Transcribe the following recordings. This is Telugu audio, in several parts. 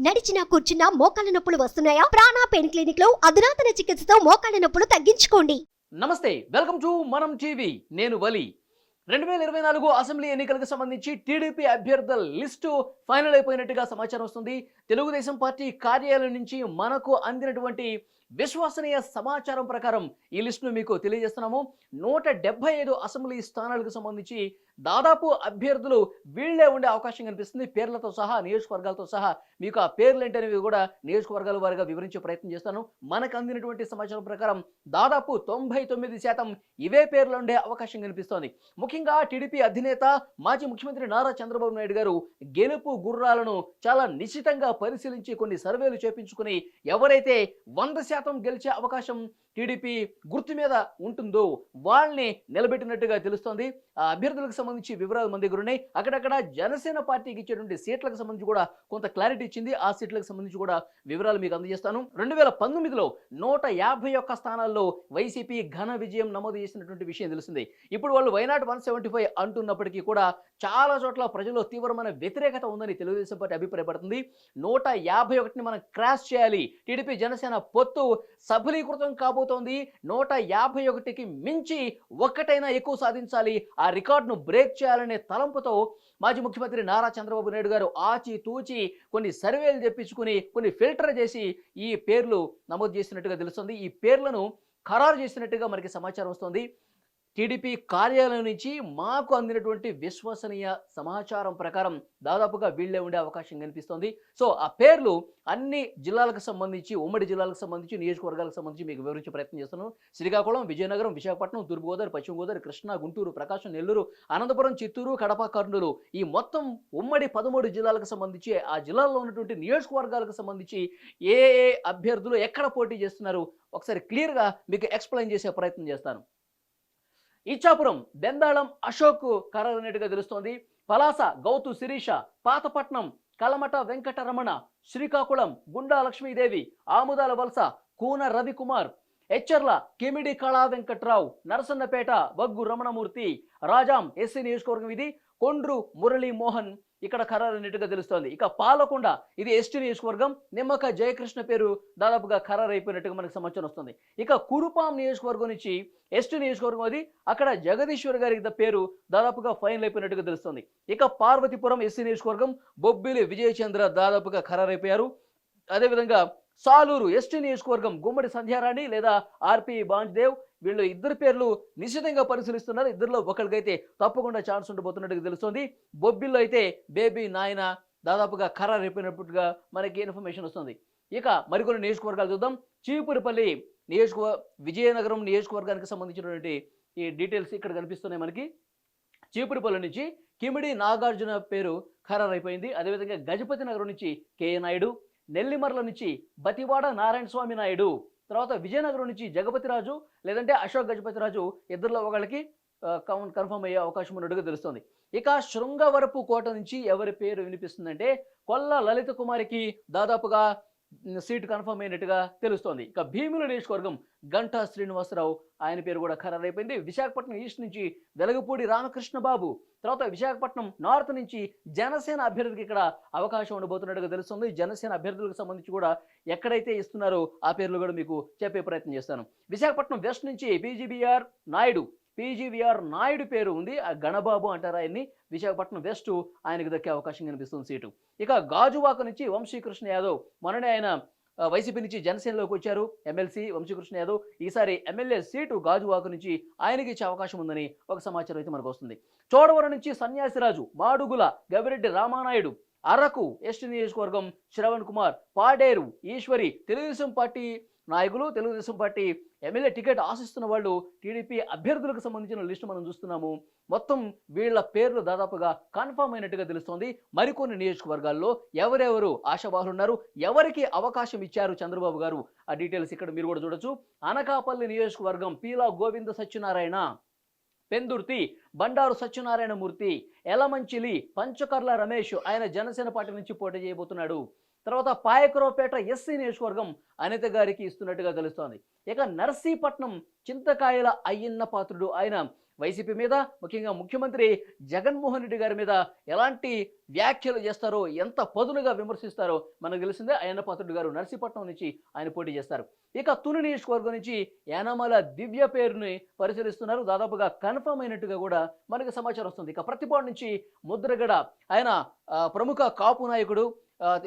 నడిచినా కూర్చున్నా మోకాళ్ళ నొప్పులు వస్తున్నాయా? ప్రాణ పెయిన్ క్లినిక్ లో అధునాతన చికిత్సతో మోకాళ్ళ నొప్పులు తగ్గించుకోండి. నమస్తే, వెల్కమ్ టు మనం టీవీ. నేను వలి. 2024 అసెంబ్లీ ఎన్నికలకు సంబంధించి టీడీపీ అభ్యర్థుల లిస్టు ఫైనల్ అయిపోయినట్టుగా సమాచారం వస్తుంది. తెలుగుదేశం పార్టీ కార్యాలయం నుంచి మనకు అందినటువంటి విశ్వసనీయ సమాచారం ప్రకారం ఈ లిస్టును మీకు తెలియజేస్తున్నాము. 175 అసెంబ్లీ స్థానాలకు సంబంధించి దాదాపు అభ్యర్థులు వీళ్లే ఉండే అవకాశం కనిపిస్తుంది. పేర్లతో సహా, నియోజకవర్గాలతో సహా మీకు ఆ పేర్లు ఏంటనేవి కూడా నియోజకవర్గాల వారిగా వివరించే ప్రయత్నం చేస్తాను. మనకు అందినటువంటి సమాచారం ప్రకారం దాదాపు 99% ఇవే పేర్లు ఉండే అవకాశం కనిపిస్తోంది. ముఖ్యంగా టీడీపీ అధినేత మాజీ ముఖ్యమంత్రి నారా చంద్రబాబు నాయుడు గారు గెలుపు గుర్రాలను చాలా నిశ్చితంగా పరిశీలించి కొన్ని సర్వేలు చేపించుకుని ఎవరైతే 100% గెలిచే అవకాశం టీడీపీ గుర్తు మీద ఉంటుందో వాళ్ళని నిలబెట్టినట్టుగా తెలుస్తోంది. ఆ అభ్యర్థులకు సంబంధించి వివరాలు మన దగ్గర ఉన్నాయి. అక్కడక్కడ జనసేన పార్టీకి ఇచ్చేటువంటి సీట్లకు సంబంధించి కూడా కొంత క్లారిటీ ఇచ్చింది. ఆ సీట్లకు సంబంధించి కూడా వివరాలు మీకు అందజేస్తాను. 2019లో 151 స్థానాల్లో వైసీపీ ఘన విజయం నమోదు చేసినటువంటి విషయం తెలిసింది. ఇప్పుడు వాళ్ళు వైనాట్ 175 అంటున్నప్పటికీ కూడా చాలా చోట్ల ప్రజల్లో తీవ్రమైన వ్యతిరేకత ఉందని తెలుగుదేశం పార్టీ అభిప్రాయపడుతుంది. 151ని మనం క్రాష్ చేయాలి, టీడీపీ జనసేన పొత్తు సఫలీకృతం కాబోతోంది, 151కి మించి ఒక్కటైనా ఎక్కువ సాధించాలి, ఆ రికార్డును బ్రేక్ చేయాలనే తలంపుతో మాజీ ముఖ్యమంత్రి నారా చంద్రబాబు నాయుడు గారు ఆచి తూచి కొన్ని సర్వేలు తెప్పించుకుని కొన్ని ఫిల్టర్ చేసి ఈ పేర్లు నమోదు చేసినట్టుగా తెలుస్తుంది. ఈ పేర్లను ఖరారు చేసినట్టుగా మనకి సమాచారం వస్తుంది. టీడీపీ కార్యాలయం నుంచి మాకు అందినటువంటి విశ్వసనీయ సమాచారం ప్రకారం దాదాపుగా వీళ్లే ఉండే అవకాశం కనిపిస్తోంది. సో ఆ పేర్లు అన్ని జిల్లాలకు సంబంధించి, ఉమ్మడి జిల్లాలకు సంబంధించి, నియోజకవర్గాలకు సంబంధించి మీకు వివరించే ప్రయత్నం చేస్తున్నాను. శ్రీకాకుళం, విజయనగరం, విశాఖపట్నం, తూర్పుగోదావరి, పశ్చిమ గోదావరి, కృష్ణా, గుంటూరు, ప్రకాశం, నెల్లూరు, అనంతపురం, చిత్తూరు, కడప, కర్నూలు, ఈ మొత్తం ఉమ్మడి 13 జిల్లాలకు సంబంధించి ఆ జిల్లాల్లో ఉన్నటువంటి నియోజకవర్గాలకు సంబంధించి ఏ ఏ అభ్యర్థులు ఎక్కడ పోటీ చేస్తున్నారు ఒకసారి క్లియర్గా మీకు ఎక్స్ప్లెయిన్ చేసే ప్రయత్నం చేస్తాను. ఇచ్చాపురం బెందాళం అశోక్ ఖరారైనట్టుగా తెలుస్తోంది. పలాస గౌతు శిరీష, పాతపట్నం కలమట వెంకటరమణ, శ్రీకాకుళం గుండా లక్ష్మీదేవి, ఆముదాల వలస కూన రవికుమార్, ఎచ్చర్ల కిమిడి కళా వెంకట్రావు, నరసన్నపేట వగ్గు రమణమూర్తి, రాజాం ఎస్సీ నియోజకవర్గం ఇది, కొండ్రు మురళీ మోహన్ ఇక్కడ ఖరారైనట్టుగా తెలుస్తోంది. ఇక పాలకొండ ఇది ఎస్టీ నియోజకవర్గం, నిమ్మక జయకృష్ణ పేరు దాదాపుగా ఖరారైపోయినట్టుగా మనకు సమాచారం వస్తుంది. ఇక కురుపాం నియోజకవర్గం నుంచి ఎస్టీ నియోజకవర్గం అది, అక్కడ జగదీశ్వర్ గారికి పేరు దాదాపుగా ఫైనల్ అయిపోయినట్టుగా తెలుస్తుంది. ఇక పార్వతీపురం ఎస్సీ నియోజకవర్గం బొబ్బిలి విజయచంద్ర దాదాపుగా ఖరారైపోయారు. అదేవిధంగా సాలూరు ఎస్టీ నియోజకవర్గం గుమ్మడి సంధ్యారాణి లేదా ఆర్పి బాంజ్దేవ్, వీళ్ళు ఇద్దరు పేర్లు నిశ్చితంగా పరిశీలిస్తున్నారు. ఇద్దరిలో ఒకరికైతే తప్పకుండా ఛాన్స్ ఉండబోతున్నట్టుగా తెలుస్తుంది. బొబ్బిల్లో అయితే బేబీ నాయన దాదాపుగా ఖరారైపోయినట్టుగా మనకి ఇన్ఫర్మేషన్ వస్తుంది. ఇక మరికొన్ని నియోజకవర్గాలు చూద్దాం. చీపురుపల్లి విజయనగరం నియోజకవర్గానికి సంబంధించినటువంటి ఈ డీటెయిల్స్ ఇక్కడ కనిపిస్తున్నాయి మనకి. చీపురుపల్లి నుంచి కిమిడి నాగార్జున పేరు ఖరారైపోయింది. అదేవిధంగా గజపతి నగరం నుంచి కేఏ నాయుడు, నెల్లిమర్ల నుంచి బతివాడ నారాయణ స్వామి నాయుడు, తర్వాత విజయనగరం నుంచి జగపతిరాజు లేదంటే అశోక్ గజపతిరాజు, ఇద్దరిలో ఒకళ్ళకి కన్ఫర్మ్ అయ్యే అవకాశం ఉన్నట్టుగా తెలుస్తుంది. ఇక శృంగవరపు కోట నుంచి ఎవరి పేరు వినిపిస్తుందంటే కొల్ల లలిత కుమారికి దాదాపుగా సీటు కన్ఫర్మ్ అయినట్టుగా తెలుస్తోంది. ఇక భీముల నియోజకవర్గం గంటా శ్రీనివాసరావు, ఆయన పేరు కూడా ఖరారైపోయింది. విశాఖపట్నం ఈస్ట్ నుంచి వెలగపూడి రామకృష్ణ బాబు, తర్వాత విశాఖపట్నం నార్త్ నుంచి జనసేన అభ్యర్థికి ఇక్కడ అవకాశం ఉండబోతున్నట్టుగా తెలుస్తుంది. జనసేన అభ్యర్థులకు సంబంధించి కూడా ఎక్కడైతే ఇస్తున్నారో ఆ పేర్లు కూడా మీకు చెప్పే ప్రయత్నం చేస్తాను. విశాఖపట్నం వెస్ట్ నుంచి పీజీవీఆర్ నాయుడు పేరు ఉంది. ఆ గణబాబు అంటారు ఆయన్ని. విశాఖపట్నం వెస్ట్ ఆయనకు దక్కే అవకాశం కనిపిస్తుంది సీటు. ఇక గాజువాక నుంచి వంశీకృష్ణ యాదవ్, మొన్ననే ఆయన వైసీపీ నుంచి జనసేనలోకి వచ్చారు. ఎమ్మెల్సీ వంశీకృష్ణ యాదవ్ ఈసారి ఎమ్మెల్యే సీటు గాజువాక నుంచి ఆయనకి ఇచ్చే అవకాశం ఉందని ఒక సమాచారం అయితే మనకు వస్తుంది. చోడవరం నుంచి సన్యాసిరాజు, మాడుగుల గవిరెడ్డి రామానాయుడు, అరకు ఎస్టీ నియోజకవర్గం శ్రవణ్ కుమార్, పాడేరు ఈశ్వరి, తెలుగుదేశం పార్టీ నాయకులు, తెలుగుదేశం పార్టీ ఎమ్మెల్యే టికెట్ ఆశిస్తున్న వాళ్ళు, టీడీపీ అభ్యర్థులకు సంబంధించిన లిస్టు మనం చూస్తున్నాము. మొత్తం వీళ్ళ పేర్లు దాదాపుగా కన్ఫర్మ్ అయినట్టుగా తెలుస్తోంది. మరికొన్ని నియోజకవర్గాల్లో ఎవరెవరు ఆశావాహులు ఉన్నారు, ఎవరికి అవకాశం ఇచ్చారు చంద్రబాబు గారు, ఆ డీటెయిల్స్ ఇక్కడ మీరు కూడా చూడొచ్చు. అనకాపల్లి నియోజకవర్గం పీలా గోవింద సత్యనారాయణ, పెందుర్తి బండారు సత్యనారాయణ మూర్తి, ఎలమంచిలి పంచకర్ల రమేష్, ఆయన జనసేన పార్టీ నుంచి పోటీ చేయబోతున్నాడు. తర్వాత పాయకరావుపేట ఎస్సీ నియోజకవర్గం అనిత గారికి ఇస్తున్నట్టుగా తెలుస్తోంది. ఇక నర్సీపట్నం చింతకాయల అయ్యన్న పాత్రుడు, ఆయన వైసీపీ మీద, ముఖ్యంగా ముఖ్యమంత్రి జగన్మోహన్ రెడ్డి గారి మీద ఎలాంటి వ్యాఖ్యలు చేస్తారో, ఎంత పదునుగా విమర్శిస్తారో మనకు తెలిసిందే. అయ్యన్న పాత్రుడు గారు నర్సీపట్నం నుంచి ఆయన పోటీ చేస్తారు. ఇక తుని నియోజకవర్గం నుంచి యానామాల దివ్య పేరుని పరిశీలిస్తున్నారు. దాదాపుగా కన్ఫర్మ్ అయినట్టుగా కూడా మనకు సమాచారం వస్తుంది. ఇక ప్రతిపాడు నుంచి ముద్రగడ, ఆయన ప్రముఖ కాపు నాయకుడు,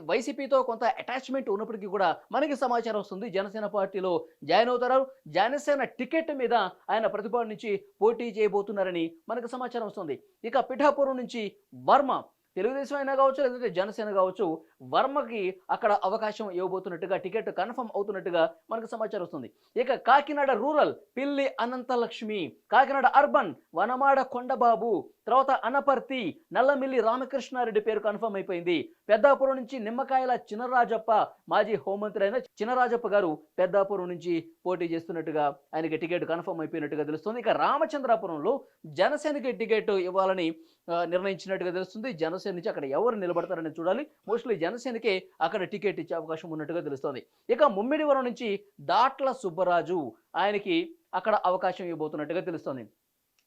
వైసీపీతో కొంత అటాచ్మెంట్ ఉన్నప్పటికీ కూడా మనకి సమాచారం వస్తుంది జనసేన పార్టీలో జాయిన్ అవుతారు. జనసేన టికెట్ మీద ఆయన ప్రతిపాడు నుంచి పోటీ చేయబోతున్నారని మనకు సమాచారం వస్తుంది. ఇక పిఠాపురం నుంచి వర్మ, తెలుగుదేశం అయినా కావచ్చు లేదంటే జనసేన కావచ్చు, వర్మకి అక్కడ అవకాశం ఇవ్వబోతున్నట్టుగా, టికెట్ కన్ఫర్మ్ అవుతున్నట్టుగా మనకు సమాచారం వస్తుంది. ఇక కాకినాడ రూరల్ పిల్లి అనంతలక్ష్మి, కాకినాడ అర్బన్ వనమాడ కొండబాబు, తర్వాత అనపర్తి నల్లమిల్లి రామకృష్ణారెడ్డి పేరు కన్ఫర్మ్ అయిపోయింది. పెద్దాపురం నుంచి నిమ్మకాయల చినరాజప్ప, మాజీ హోంమంత్రి అయిన చినరాజప్ప గారు పెద్దాపురం నుంచి పోటీ చేస్తున్నట్టుగా, ఆయనకి టికెట్ కన్ఫర్మ్ అయిపోయినట్టుగా తెలుస్తుంది. ఇక రామచంద్రాపురంలో జనసేనకి టికెట్ ఇవ్వాలని నిర్ణయించినట్టుగా తెలుస్తుంది. జనసేన నుంచి అక్కడ ఎవరు నిలబడతారని చూడాలి. మోస్ట్లీ జనసేనకే అక్కడ టికెట్ ఇచ్చే అవకాశం ఉన్నట్టుగా తెలుస్తుంది. ఇక ముమ్మిడివరం నుంచి దాట్ల సుబ్బరాజు, ఆయనకి అక్కడ అవకాశం ఇవ్వబోతున్నట్టుగా తెలుస్తుంది.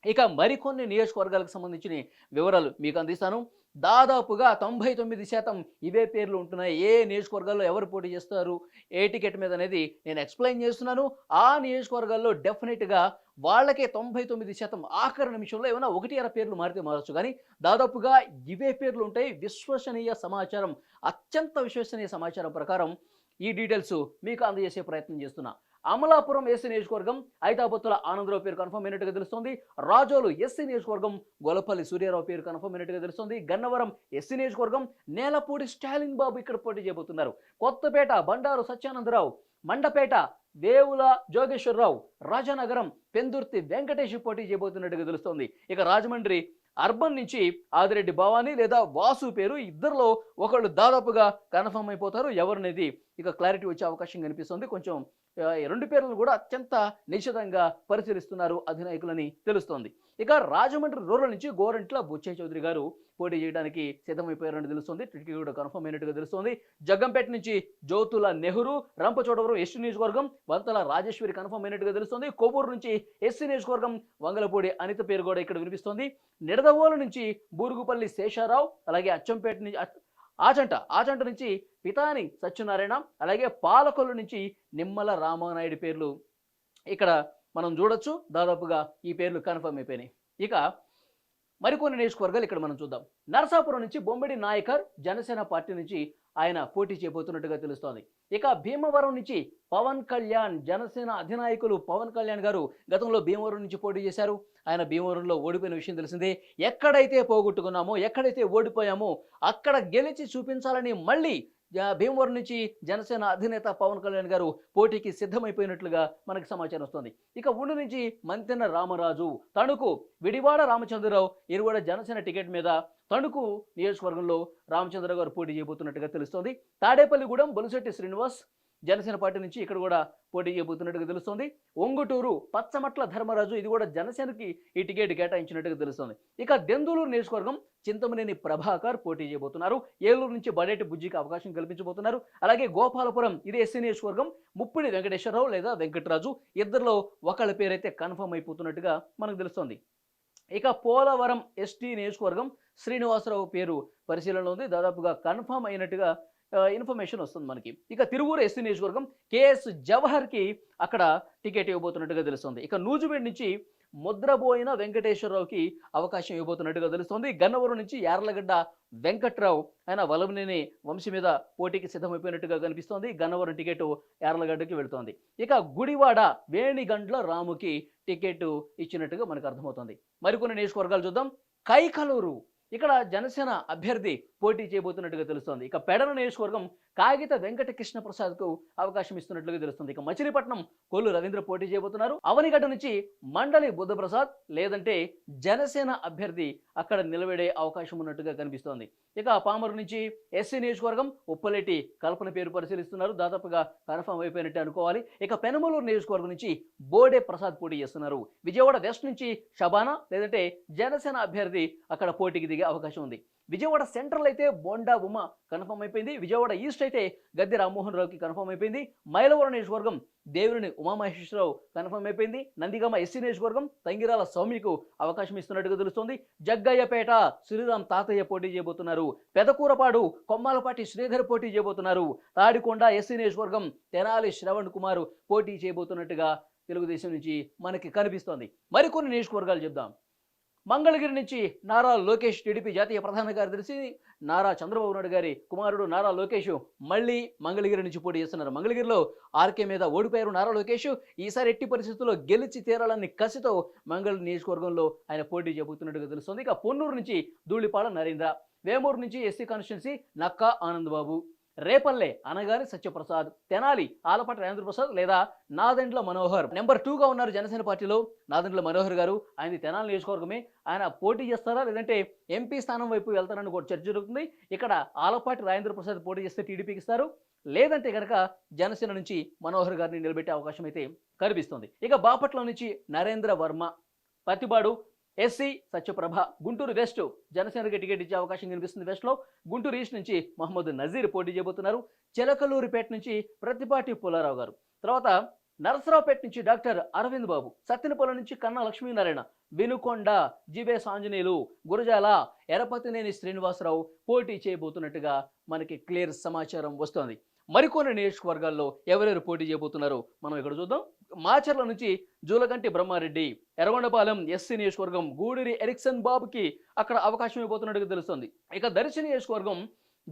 ఇక మరికొన్ని నియోజకవర్గాలకు సంబంధించిన వివరాలు మీకు అందిస్తాను. దాదాపుగా 99% ఇవే పేర్లు ఉంటున్నాయి. ఏ నియోజకవర్గాల్లో ఎవరు పోటీ చేస్తారు, ఏ టికెట్ మీద అనేది నేను ఎక్స్ప్లెయిన్ చేస్తున్నాను. ఆ నియోజకవర్గాల్లో డెఫినెట్గా వాళ్ళకే 99% ఆఖరి నిమిషంలో ఏమైనా 1-2 పేర్లు మారితే మారచ్చు, కానీ దాదాపుగా ఇవే పేర్లు ఉంటాయి. విశ్వసనీయ సమాచారం, అత్యంత విశ్వసనీయ సమాచారం ప్రకారం ఈ డీటెయిల్స్ మీకు అందజేసే ప్రయత్నం చేస్తున్నా. అమలాపురం ఎస్సీ నియోజకవర్గం ఐతాబత్తుల ఆనందరావు పేరు కన్ఫర్మ్ అయినట్టుగా తెలుస్తుంది. రాజోలు ఎస్సీ నియోజకవర్గం గొలపల్లి సూర్యారావు పేరు కన్ఫర్మ్ అయినట్టుగా తెలుస్తుంది. గన్నవరం ఎస్సీ నియోజకవర్గం నేలపూడి స్టాలిన్ బాబు ఇక్కడ పోటీ చేయబోతున్నారు. కొత్తపేట బండారు సత్యానందరావు, మండపేట వేవుల జోగేశ్వరరావు, రాజానగరం పెందుర్తి వెంకటేష్ పోటీ చేయబోతున్నట్టుగా తెలుస్తోంది. ఇక రాజమండ్రి అర్బన్ నుంచి ఆదిరెడ్డి భవానీ లేదా వాసు పేరు, ఇద్దరిలో ఒకళ్ళు దాదాపుగా కన్ఫర్మ్ అయిపోతారు. ఎవరినేది ఇక క్లారిటీ వచ్చే అవకాశం కనిపిస్తుంది. కొంచెం 2 పేర్లను కూడా అత్యంత నిశ్చితంగా పరిశీలిస్తున్నారు అధినాయకులని తెలుస్తోంది. ఇక రాజమండ్రి రూరల్ నుంచి గోరంట్ల బుచ్చయ్య చౌదరి గారు పోటీ చేయడానికి సిద్ధమైపోయారని తెలుస్తుంది. టికెట్ కూడా కన్ఫర్మ్ అయినట్టుగా తెలుస్తుంది. జగ్గంపేట నుంచి జ్యోతుల నెహ్రూ, రంపచోడవరం ఎస్సీ నియోజకవర్గం వంతల రాజేశ్వరి కన్ఫర్మ్ అయినట్టుగా తెలుస్తుంది. కొవ్వూరు నుంచి ఎస్సీ నియోజకవర్గం వంగలపూడి అనిత పేరు కూడా ఇక్కడ వినిపిస్తోంది. నిడదవోలు నుంచి బూరుగుపల్లి శేషారావు, అలాగే అచ్చంపేట నుంచి ఆచంట నుంచి పితాని సత్యనారాయణ, అలాగే పాలకొల్లు నుంచి నిమ్మల రామానాయుడు పేర్లు ఇక్కడ మనం చూడొచ్చు. దాదాపుగా ఈ పేర్లు కన్ఫర్మ్ అయిపోయినాయి. ఇక మరికొన్ని నియోజకవర్గాలు ఇక్కడ మనం చూద్దాం. నరసాపురం నుంచి బొమ్మిడి నాయకర్ జనసేన పార్టీ నుంచి ఆయన పోటీ చేయబోతున్నట్టుగా తెలుస్తోంది. ఇక భీమవరం నుంచి పవన్ కళ్యాణ్, జనసేన అధినాయకులు పవన్ కళ్యాణ్ గారు గతంలో భీమవరం నుంచి పోటీ చేశారు. ఆయన భీమవరంలో ఓడిపోయిన విషయం తెలిసిందే. ఎక్కడైతే పోగొట్టుకున్నామో, ఎక్కడైతే ఓడిపోయామో అక్కడ గెలిచి చూపించాలని మళ్ళీ భీమవరం నుంచి జనసేన అధినేత పవన్ కళ్యాణ్ గారు పోటీకి సిద్ధమైపోయినట్లుగా మనకు సమాచారం వస్తుంది. ఇక ఉండి నుంచి మంతెన రామరాజు, తణుకు విడివాడ రామచంద్రరావు, ఇరువాడ జనసేన టికెట్ మీద తణుకు నియోజకవర్గంలో రామచంద్రరావు గారు పోటీ చేయబోతున్నట్టుగా తెలుస్తోంది. తాడేపల్లిగూడెం బొలిశెట్టి శ్రీనివాస్ జనసేన పార్టీ నుంచి ఇక్కడ కూడా పోటీ చేయబోతున్నట్టుగా తెలుస్తోంది. ఒంగుటూరు పచ్చమట్ల ధర్మరాజు, ఇది కూడా జనసేనకి ఈ టికెట్ కేటాయించినట్టుగా తెలుస్తోంది. ఇక దెందులూరు నియోజకవర్గం చింతమనేని ప్రభాకర్ పోటీ చేయబోతున్నారు. ఏలూరు నుంచి బడేటి బుజ్జికి అవకాశం కల్పించబోతున్నారు. అలాగే గోపాలపురం ఇది ఎస్సీ నియోజకవర్గం ముప్పిడి వెంకటేశ్వరరావు లేదా వెంకటరాజు, ఇద్దరిలో ఒకళ్ళ పేరైతే కన్ఫర్మ్ అయిపోతున్నట్టుగా మనకు తెలుస్తోంది. ఇక పోలవరం ఎస్టీ నియోజకవర్గం శ్రీనివాసరావు పేరు పరిశీలనలో ఉంది. దాదాపుగా కన్ఫర్మ్ అయినట్టుగా ఇన్ఫర్మేషన్ వస్తుంది మనకి. ఇక తిరువూరు ఎస్సీ నియోజకవర్గం కేఎస్ జవహర్కి అక్కడ టికెట్ ఇవ్వబోతున్నట్టుగా తెలుస్తుంది. ఇక నూజివీడ్ నుంచి ముద్రబోయిన వెంకటేశ్వరరావుకి అవకాశం ఇవ్వబోతున్నట్టుగా తెలుస్తుంది. గన్నవరం నుంచి యార్లగడ్డ వెంకట్రావు, ఆయన వలమనేని వంశీ మీద పోటీకి సిద్ధమైపోయినట్టుగా కనిపిస్తోంది. గన్నవరం టికెట్ యార్లగడ్డకి వెళుతోంది. ఇక గుడివాడ వేణిగండ్ల రాముకి టికెట్ ఇచ్చినట్టుగా మనకు అర్థమవుతుంది. మరికొన్ని నియోజకవర్గాలు చూద్దాం. కైకలూరు, ఇక్కడ జనసేన అభ్యర్థి పోటీ చేయబోతున్నట్టుగా తెలుస్తోంది. ఇక పెడన నియోజకవర్గం కాగిత వెంకట కృష్ణ ప్రసాద్కు అవకాశం ఇస్తున్నట్లుగా తెలుస్తుంది. ఇక మచిలీపట్నం కొల్లు రవీంద్ర పోటీ చేయబోతున్నారు. అవనిగడ్డ నుంచి మండలి బుద్ధప్రసాద్ లేదంటే జనసేన అభ్యర్థి అక్కడ నిలబడే అవకాశం ఉన్నట్టుగా కనిపిస్తోంది. ఇక పామరు నుంచి ఎస్సీ నియోజకవర్గం ఉప్పలేటి కల్పన పేరు పరిశీలిస్తున్నారు. దాదాపుగా కన్ఫర్మ్ అయిపోయినట్టు అనుకోవాలి. ఇక పెనమలూరు నియోజకవర్గం నుంచి బోడే ప్రసాద్ పోటీ చేస్తున్నారు. విజయవాడ వెస్ట్ నుంచి షబానా లేదంటే జనసేన అభ్యర్థి అక్కడ పోటీకి దిగే అవకాశం ఉంది. విజయవాడ సెంట్రల్ అయితే బోండా ఉమ కన్ఫర్మ్ అయిపోయింది. విజయవాడ ఈస్ట్ అయితే గద్దె రామ్మోహన్ రావుకి కన్ఫర్మ్ అయిపోయింది. మైలవరం నియోజకవర్గం దేవినేని ఉమామహేశ్వరరావు కన్ఫర్మ్ అయిపోయింది. నందిగామ ఎస్సీ నియోజకవర్గం తంగిరాల సౌమ్యకు అవకాశం ఇస్తున్నట్టుగా తెలుస్తోంది. జగ్గయ్యపేట శ్రీరామ్ తాతయ్య పోటీ చేయబోతున్నారు. పెదకూరపాడు కొమ్మాలపాటి శ్రీధర్ పోటీ చేయబోతున్నారు. తాడికొండ ఎస్సీ నియోజకవర్గం తెనాలి శ్రవణ్ కుమార్ పోటీ చేయబోతున్నట్టుగా తెలుగుదేశం నుంచి మనకి కనిపిస్తోంది. మరికొన్ని నియోజకవర్గాలు చెప్దాం. మంగళగిరి నుంచి నారా లోకేష్ టీడీపీ జాతీయ ప్రధాన కార్యదర్శి నారా చంద్రబాబు నాయుడు గారి కుమారుడు నారా లోకేష్ మళ్ళీ మంగళగిరి నుంచి పోటీ చేస్తున్నారు. మంగళగిరిలో ఆర్కే మీద ఓడిపోయారు నారా లోకేష్. ఈసారి ఎట్టి పరిస్థితుల్లో గెలిచి తీరాలని కసితో మంగళగిరి నియోజకవర్గంలో ఆయన పోటీ చేయబోతున్నట్టుగా తెలుస్తుంది. ఇక పొన్నూరు నుంచి ధూళిపాడ నరేంద్ర, వేమూరు నుంచి ఎస్సీ కాన్స్టిట్యున్సీ నక్కా ఆనంద్ బాబు, రేపల్లె అనగాని సత్యప్రసాద్, తెనాలి ఆలపాటి రాజేంద్ర ప్రసాద్ లేదా నాదెండ్ల మనోహర్. నెంబర్ 2గా ఉన్నారు జనసేన పార్టీలో నాదెండ్ల మనోహర్ గారు. ఆయన తెనాలి నియోజకవర్గమే. ఆయన పోటీ చేస్తారా లేదంటే ఎంపీ స్థానం వైపు వెళ్తారని కూడా చర్చ జరుగుతుంది. ఇక్కడ ఆలపాటి రాజేంద్ర ప్రసాద్ పోటీ చేస్తే టీడీపీకి ఇస్తారు, లేదంటే కనుక జనసేన నుంచి మనోహర్ గారిని నిలబెట్టే అవకాశం అయితే కనిపిస్తుంది. ఇక బాపట్ల నుంచి నరేంద్ర వర్మ, పత్తిబాడు ఎస్సీ సత్యప్రభ, గుంటూరు వెస్ట్ జనసేనకి టికెట్ ఇచ్చే అవకాశం కనిపిస్తుంది వెస్ట్లో. గుంటూరు ఈస్ట్ నుంచి మహమ్మద్ నజీర్ పోటీ చేయబోతున్నారు. చిలకలూరిపేట నుంచి ప్రతిపాటి పుల్లారావు గారు, తర్వాత నరసరావుపేట నుంచి డాక్టర్ అరవింద్ బాబు, సత్తెనపల్లి నుంచి కన్నా లక్ష్మీనారాయణ, వినుకొండ జీవేశ్ ఆంజనేయులు, గురజాల ఎరపతినేని శ్రీనివాసరావు పోటీ చేయబోతున్నట్టుగా మనకి క్లియర్ సమాచారం వస్తోంది. మరికొన్ని నియోజకవర్గాల్లో ఎవరెవరు పోటీ చేయబోతున్నారో మనం ఇక్కడ చూద్దాం. మాచర్ల నుంచి జూలగంటి బ్రహ్మారెడ్డి, ఎర్రగొండపాలెం ఎస్సీ నియోజకవర్గం గూడూరి ఎరిక్సన్ బాబుకి అక్కడ అవకాశం ఇవ్వబోతున్నట్టుగా తెలుస్తుంది. ఇక దర్శి నియోజకవర్గం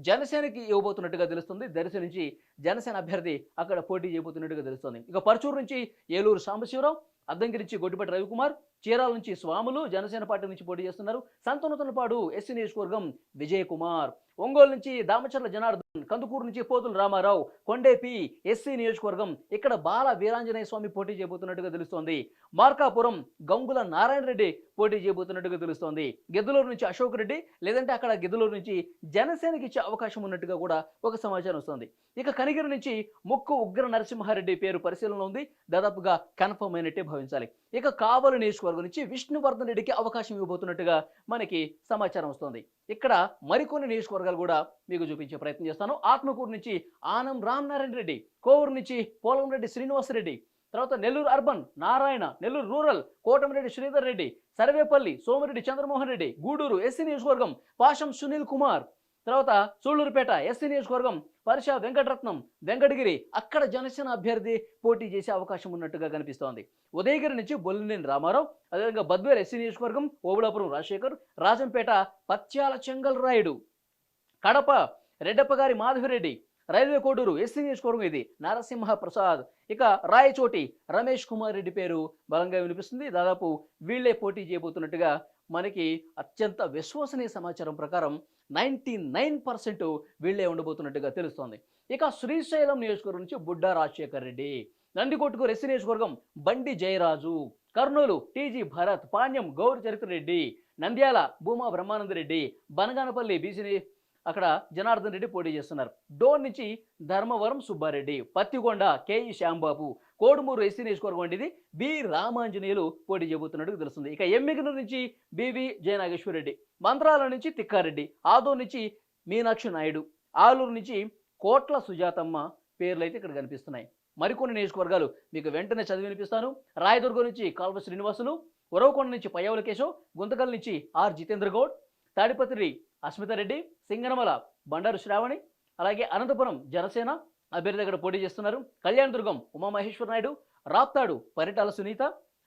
జనసేనకి ఇవ్వబోతున్నట్టుగా తెలుస్తుంది. దర్శి నుంచి జనసేన అభ్యర్థి అక్కడ పోటీ చేయబోతున్నట్టుగా తెలుస్తుంది. ఇక పర్చూరు నుంచి ఏలూరు సాంబశివరావు, అద్దంకి నుంచి గొడ్డిపట్టి రవికుమార్, చీరాల నుంచి స్వాములు జనసేన పార్టీ నుంచి పోటీ చేస్తున్నారు. సంతనూతనపాడు ఎస్సీ నియోజకవర్గం విజయ్ కుమార్, ఒంగోలు నుంచి దామచర్ల జనార్దన్, కందుకూరు నుంచి పోతుల రామారావు, కొండేపి ఎస్సీ నియోజకవర్గం ఇక్కడ బాల వీరాంజనేయ స్వామి పోటీ చేయబోతున్నట్టుగా తెలుస్తోంది. మార్కాపురం గంగుల నారాయణ రెడ్డి పోటీ చేయబోతున్నట్టుగా తెలుస్తోంది. గిద్దలూరు నుంచి అశోక్ రెడ్డి, లేదంటే అక్కడ గిద్దలూరు నుంచి జనసేనకి ఇచ్చే అవకాశం ఉన్నట్టుగా కూడా ఒక సమాచారం వస్తుంది. ఇక కనిగిరి నుంచి ముక్కు ఉగ్ర నరసింహారెడ్డి పేరు పరిశీలనలో ఉంది, దాదాపుగా కన్ఫర్మ్ అయినట్టే భావించాలి. ఇక కావలి నియోజకవర్గం నుంచి విష్ణువర్ధన్ రెడ్డికి అవకాశం ఇవ్వబోతున్నట్టుగా మనకి సమాచారం వస్తుంది. ఇక్కడ మరికొన్ని నియోజకవర్గాలు కూడా మీకు చూపించే ప్రయత్నం చేస్తాను. ఆత్మకూరు నుంచి ఆనం రామనారాయణ రెడ్డి, కోవూరు నుంచి పోలంరెడ్డి శ్రీనివాసరెడ్డి, తర్వాత Nellore urban Narayana, Nellore rural Kotamreddy Sridhar Reddy, Sarvepalli Somireddy Chandramohan Reddy, Gudur SC నియోజకవర్గం పాషం సునీల్ కుమార్, తర్వాత సూళ్లూరుపేట ఎస్సీ నియోజకవర్గం పరిష వెంకటరత్నం, వెంకటగిరి అక్కడ జనసేన అభ్యర్థి పోటీ చేసే అవకాశం ఉన్నట్టుగా కనిపిస్తోంది. ఉదయగిరి నుంచి బొల్లినేని రామారావు, అదేవిధంగా బద్వేర్ ఎస్సీ నియోజకవర్గం ఓబుళాపురం రాజశేఖర్, రాజంపేట పత్యాల చెంగల్ రాయుడు, కడప రెడ్డప్పగారి మాధవిరెడ్డి, రైల్వే కోడూరు ఎస్సీ నియోజకవర్గం ఇది నరసింహ ప్రసాద్. ఇక రాయచోటి రమేష్ కుమార్ రెడ్డి పేరు బలంగా వినిపిస్తుంది. దాదాపు వీళ్లే పోటీ చేయబోతున్నట్టుగా మనకి అత్యంత విశ్వసనీయ సమాచారం ప్రకారం 99% వీళ్లే ఉండబోతున్నట్టుగా తెలుస్తోంది. ఇక శ్రీశైలం నియోజకవర్గం నుంచి బుడ్డా రాజశేఖర్ రెడ్డి, నందికొట్కూరు ఎస్సీ నియోజకవర్గం బండి జయరాజు, కర్నూలు టీజీ భరత్, పాణ్యం గౌరి చరిత్ర రెడ్డి, నంద్యాల భూమా బ్రహ్మానంద రెడ్డి, బనగానపల్లి బీసీ అక్కడ జనార్దన్ రెడ్డి పోటీ చేస్తున్నారు. డోన్ నుంచి ధర్మవరం సుబ్బారెడ్డి, పత్తికొండ కేఈ శ్యాంబాబు, కోడుమూరు ఎస్సీ నియోజకవర్గం వంటిది బి రామాంజనేయులు పోటీ చేయబోతున్నట్టు తెలుస్తుంది. ఇక ఎమ్మిగనూరు నుంచి బివి జయనాగేశ్వర రెడ్డి, మంత్రాల నుంచి తిక్కారెడ్డి, ఆదోర్ నుంచి మీనాక్షి నాయుడు, ఆలూరు నుంచి కోట్ల సుజాతమ్మ పేర్లు అయితే ఇక్కడ కనిపిస్తున్నాయి. మరికొన్ని నియోజకవర్గాలు మీకు వెంటనే చదివి వినిపిస్తాను. రాయదుర్గం నుంచి కాల్వ శ్రీనివాసులు, ఉరవకొండ నుంచి పయ్యవుల కేశవ్, గుంతకల్ నుంచి ఆర్ జితేంద్ర గౌడ్, తాడిపత్రి అస్మితారెడ్డి, సింగనమల బండారు శ్రావణి, అలాగే అనంతపురం జనసేన అభ్యర్థి దగ్గర పోటీ చేస్తున్నారు. కళ్యాణదుర్గం ఉమామహేశ్వర నాయుడు, రాప్తాడు పరిటాల సునీత,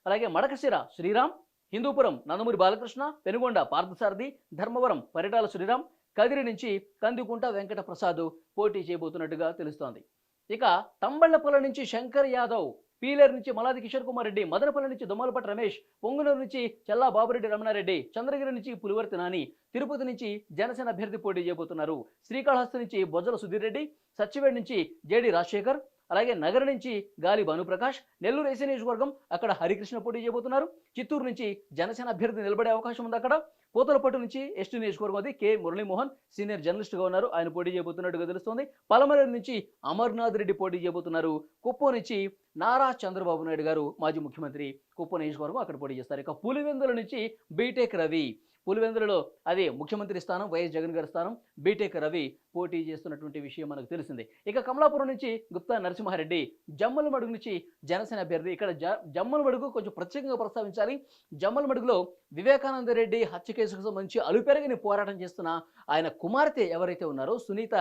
అలాగే మడకశిర శ్రీరామ్, హిందూపురం నందమూరి బాలకృష్ణ, పెనుగొండ పార్థసారథి, ధర్మవరం పరిటాల శ్రీరామ్, కదిరి నుంచి కందికుంట వెంకట ప్రసాద్ పోటీ చేయబోతున్నట్టుగా తెలుస్తోంది. ఇక తంబళ్లపల్లి నుంచి శంకర్ యాదవ్, పీలేరు నుంచి మలాది కిషోర్ కుమార్ రెడ్డి, మదనపల్లి నుంచి దొమ్మలపట్టి రమేష్, పొంగునూరు నుంచి చల్లా బాబురెడ్డి రమణారెడ్డి, చంద్రగిరి నుంచి పులివర్తి నాని, తిరుపతి నుంచి జనసేన అభ్యర్థి పోటీ చేయబోతున్నారు. శ్రీకాళహస్తి నుంచి బొజ్జల సుధీర్ రెడ్డి, సచ్చివేడ్ నుంచి జేడి రాజశేఖర్, అలాగే నగర నుంచి గాలి భానుప్రకాష్, నెల్లూరు ఎస్సీ నియోజకవర్గం అక్కడ హరికృష్ణ పోటీ చేయబోతున్నారు. చిత్తూరు నుంచి జనసేన అభ్యర్థి నిలబడే అవకాశం ఉంది. అక్కడ పూతలపట్టు నుంచి ఎస్టీ నియోజకవర్గం అది కె మురళీమోహన్ సీనియర్ జర్నలిస్ట్గా ఉన్నారు, ఆయన పోటీ చేయబోతున్నట్టుగా తెలుస్తోంది. పలమనేరు నుంచి అమర్నాథ్ రెడ్డి పోటీ చేయబోతున్నారు. కుప్పం నుంచి నారా చంద్రబాబు నాయుడు గారు మాజీ ముఖ్యమంత్రి కుప్పం నియోజకవర్గం అక్కడ పోటీ చేస్తారు. ఇక పులివెందుల నుంచి బీటెక్ రవి, పులివెందులలో అది ముఖ్యమంత్రి స్థానం వైఎస్ జగన్ గారి స్థానం బీటెక్ రవి పోటీ చేస్తున్నటువంటి విషయం మనకు తెలిసిందే. ఇక కమలాపురం నుంచి గుప్తా నరసింహారెడ్డి, జమ్మలమడుగు నుంచి జనసేన అభ్యర్థి. ఇక్కడ జమ్మలమడుగు కొంచెం ప్రత్యేకంగా ప్రస్తావించాలి. జమ్మలమడుగులో వివేకానంద రెడ్డి హత్య కేసుకు సంబంధించి అలుపెరగని పోరాటం చేస్తున్న ఆయన కుమార్తె ఎవరైతే ఉన్నారో సునీత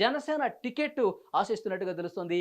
జనసేన టికెట్ ఆశిస్తున్నట్టుగా తెలుస్తోంది.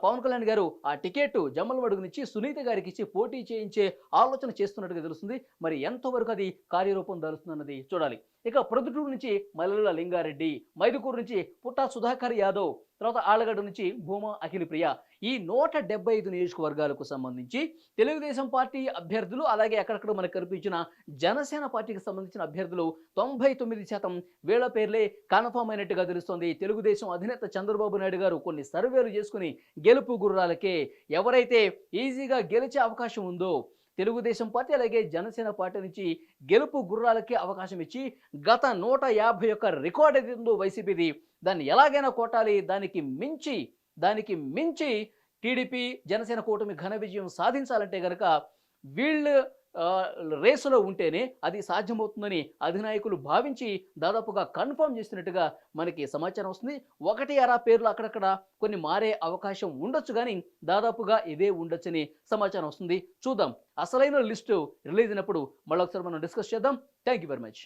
పవన్ కళ్యాణ్ గారు ఆ టికెట్ జమ్మలమడుగు నుంచి సునీత గారికి ఇచ్చి పోటీ చేయించే ఆలోచన చేస్తున్నట్టుగా తెలుస్తుంది. మరి ఎంతవరకు అది కార్యరూపం దాలుస్తుందన్నది చూడాలి. ఇక ప్రొద్దుటూరు నుంచి మల్లెల లింగారెడ్డి, మైదుకూరు నుంచి పుట్టా సుధాకర్ యాదవ్, తర్వాత ఆళ్లగడ్డ నుంచి భూమా అఖిలప్రియ. ఈ 175 నియోజకవర్గాలకు సంబంధించి తెలుగుదేశం పార్టీ అభ్యర్థులు, అలాగే అక్కడక్కడ మనకు కనిపించిన జనసేన పార్టీకి సంబంధించిన అభ్యర్థులు 99% వీళ్ల పేర్లే కన్ఫర్మ్ అయినట్టుగా తెలుస్తోంది. తెలుగుదేశం అధినేత చంద్రబాబు నాయుడు గారు కొన్ని సర్వేలు చేసుకుని గెలుపు గుర్రాలకే ఎవరైతే ఈజీగా గెలిచే అవకాశం ఉందో తెలుగుదేశం పార్టీ అలాగే జనసేన పార్టీ నుంచి గెలుపు గుర్రాలకే అవకాశం ఇచ్చి గత 151 రికార్డ్ ఏది ఉందో వైసీపీది దాన్ని ఎలాగైనా కొట్టాలి, దానికి మించి టీడీపీ జనసేన కూటమి ఘన విజయం సాధించాలంటే గనక వీళ్ళు రేసులో ఉంటేనే అది సాధ్యమవుతుందని అధినాయకులు భావించి దాదాపుగా కన్ఫర్మ్ చేసినట్టుగా మనకి సమాచారం వస్తుంది. 1-2 పేర్లు అక్కడక్కడ కొన్ని మారే అవకాశం ఉండొచ్చు, కానీ దాదాపుగా ఇదే ఉండొచ్చని సమాచారం వస్తుంది. చూద్దాం, అసలైన లిస్టు రిలీజ్ అయినప్పుడు మళ్ళొకసారి మనం డిస్కస్ చేద్దాం. Thank you very much.